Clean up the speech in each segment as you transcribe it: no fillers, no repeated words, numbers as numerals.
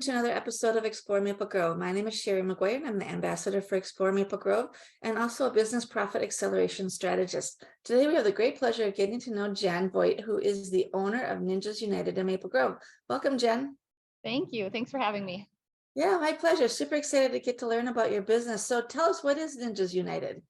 to another episode of Explore Maple Grove. My name is Shari McGuire, and I'm the ambassador for Explore Maple Grove and also a business profit acceleration strategist. Today, we have the great pleasure of getting to know Jen Voigt, who is the owner of Ninjas United in Maple Grove. Welcome, Jen. Thank you. Thanks for having me. Yeah, my pleasure. Super excited to get to learn about your business. So tell us, what is Ninjas United?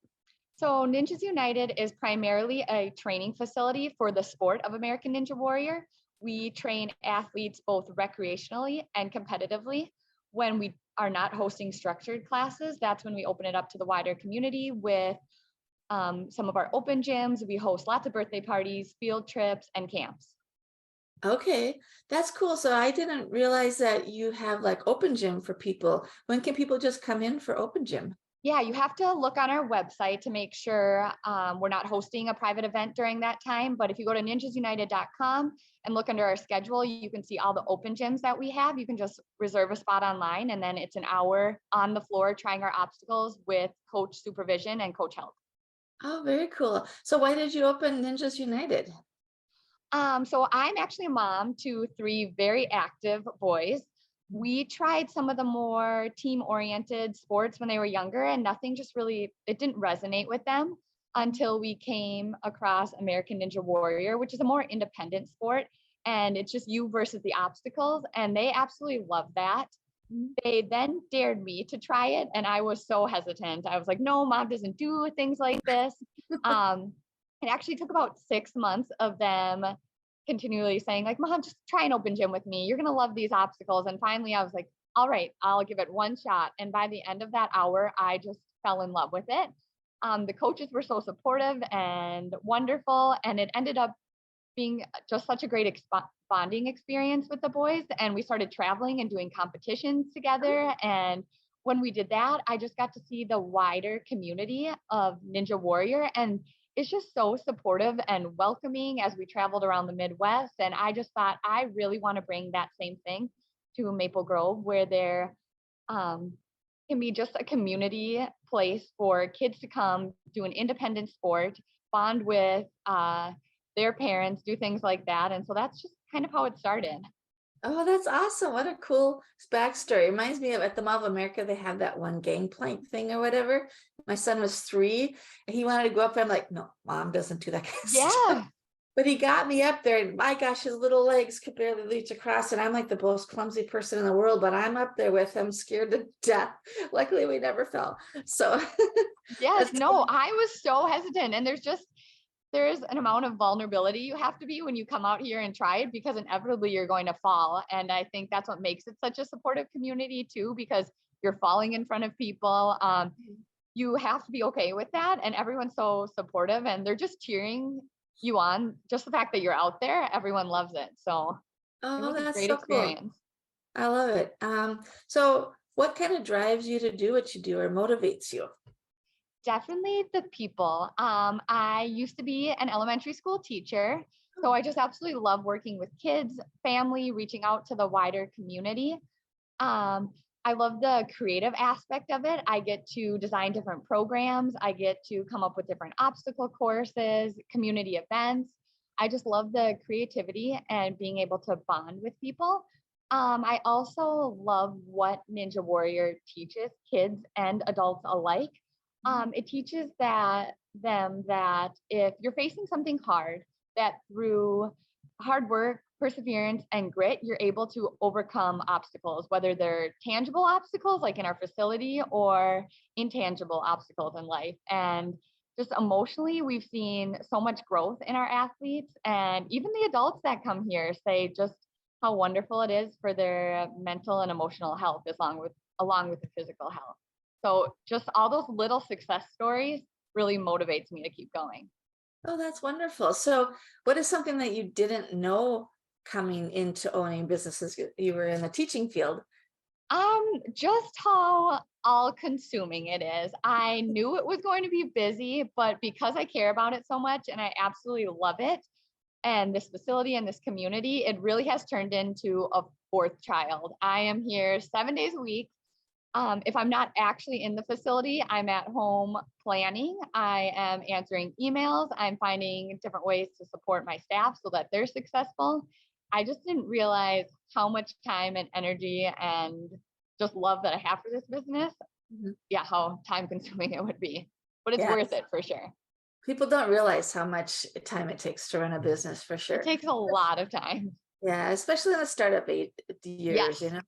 So Ninjas United is primarily a training facility for the sport of American Ninja Warrior. We train athletes both recreationally and competitively. When we are not hosting structured classes, that's when we open it up to the wider community with some of our open gyms. We host lots of birthday parties, field trips, and camps. Okay, that's cool. So I didn't realize that you have like open gym for people. When can people just come in for open gym? Yeah, you have to look on our website to make sure we're not hosting a private event during that time. But if you go to ninjasunited.com and look under our schedule, you can see all the open gyms that we have. You can just reserve a spot online, and then it's an hour on the floor trying our obstacles with coach supervision and coach help. Oh, very cool. So why did you open Ninjas United? So I'm actually a mom to 3 very active boys. We tried some of the more team-oriented sports when they were younger, and nothing just really, it didn't resonate with them until we came across American Ninja Warrior, which is a more independent sport. And it's just you versus the obstacles. And they absolutely love that. They then dared me to try it, and I was so hesitant. I was like, no, mom doesn't do things like this. It actually took about 6 months of them continually saying like, mom, just try an open gym with me. You're going to love these obstacles. And finally I was like, all right, I'll give it one shot. And by the end of that hour, I just fell in love with it. The coaches were so supportive and wonderful. And it ended up being just such a great bonding experience with the boys. And we started traveling and doing competitions together. And when we did that, I just got to see the wider community of Ninja Warrior. And it's just so supportive and welcoming as we traveled around the Midwest. And I just thought, I really want to bring that same thing to Maple Grove, where there can be just a community place for kids to come do an independent sport, bond with their parents, do things like that. And so that's just kind of how it started. Oh, that's awesome. What a cool backstory. Reminds me of at the Mall of America, they have that one gangplank thing or whatever. My son was 3 and he wanted to go up there. I'm like, no, mom doesn't do that kind of stuff. But he got me up there, and my gosh, his little legs could barely reach across. And I'm like the most clumsy person in the world, but I'm up there with him, scared to death. Luckily, we never fell. So yes, no, I was so hesitant. And there's an amount of vulnerability you have to be when you come out here and try it, because inevitably you're going to fall. And I think that's what makes it such a supportive community too, because you're falling in front of people. You have to be okay with that. And everyone's so supportive and they're just cheering you on. Just the fact that you're out there, everyone loves it. So it was a great experience. Cool. I love it. So what kind of drives you to do what you do or motivates you? Definitely the people. I used to be an elementary school teacher, so I just absolutely love working with kids, family, reaching out to the wider community. I love the creative aspect of it. I get to design different programs. I get to come up with different obstacle courses, community events. I just love the creativity and being able to bond with people. I also love what Ninja Warrior teaches kids and adults alike. It teaches them that if you're facing something hard, that through hard work, perseverance, and grit, you're able to overcome obstacles, whether they're tangible obstacles like in our facility or intangible obstacles in life. And just emotionally, we've seen so much growth in our athletes, and even the adults that come here say just how wonderful it is for their mental and emotional health, along with the physical health. So just all those little success stories really motivates me to keep going. Oh, that's wonderful. So what is something that you didn't know coming into owning businesses? You were in the teaching field. Just how all consuming it is. I knew it was going to be busy, but because I care about it so much and I absolutely love it, and this facility and this community, it really has turned into a 4th child. I am here 7 days a week. If I'm not actually in the facility, I'm at home planning. I am answering emails. I'm finding different ways to support my staff so that they're successful. I just didn't realize how much time and energy and just love that I have for this business. Mhm. Yeah, how time consuming it would be, but it's Yeah, worth it for sure. people don't realize how much time it takes to run a business for It sure. takes a lot of time. Yeah, especially in the startup years, Yes.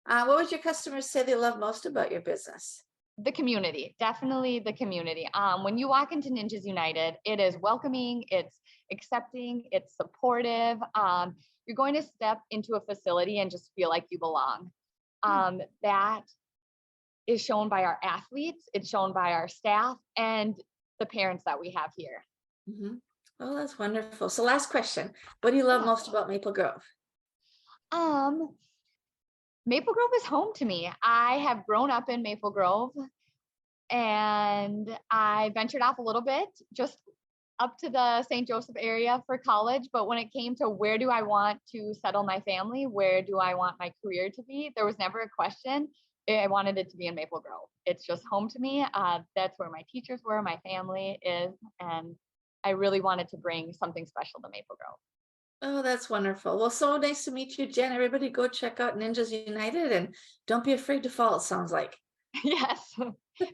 What would your customers say they love most about your business? The community, definitely the community. When you walk into Ninjas United, it is welcoming, it's accepting, it's supportive. You're going to step into a facility and just feel like you belong. That is shown by our athletes, it's shown by our staff, and the parents that we have here. Hmm. Oh, that's wonderful. So last question. What do you love Yeah. most about Maple Grove? Um, Maple Grove is home to me. I have grown up in Maple Grove and I ventured off a little bit, just up to the St. Joseph area for college. But when it came to where do I want to settle my family, where do I want my career to be, there was never a question. I wanted it to be in Maple Grove. It's just home to me. That's where my teachers were, my family is, and I really wanted to bring something special to Maple Grove. Oh, that's wonderful. Well, so nice to meet you, Jen. Everybody go check out Ninjas United and don't be afraid to fall, it sounds like. Yes.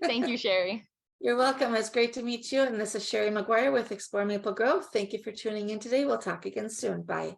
Thank you, Shari. You're welcome. It's great to meet you. And this is Shari McGuire with Explore Maple Grove. Thank you for tuning in today. We'll talk again soon. Bye.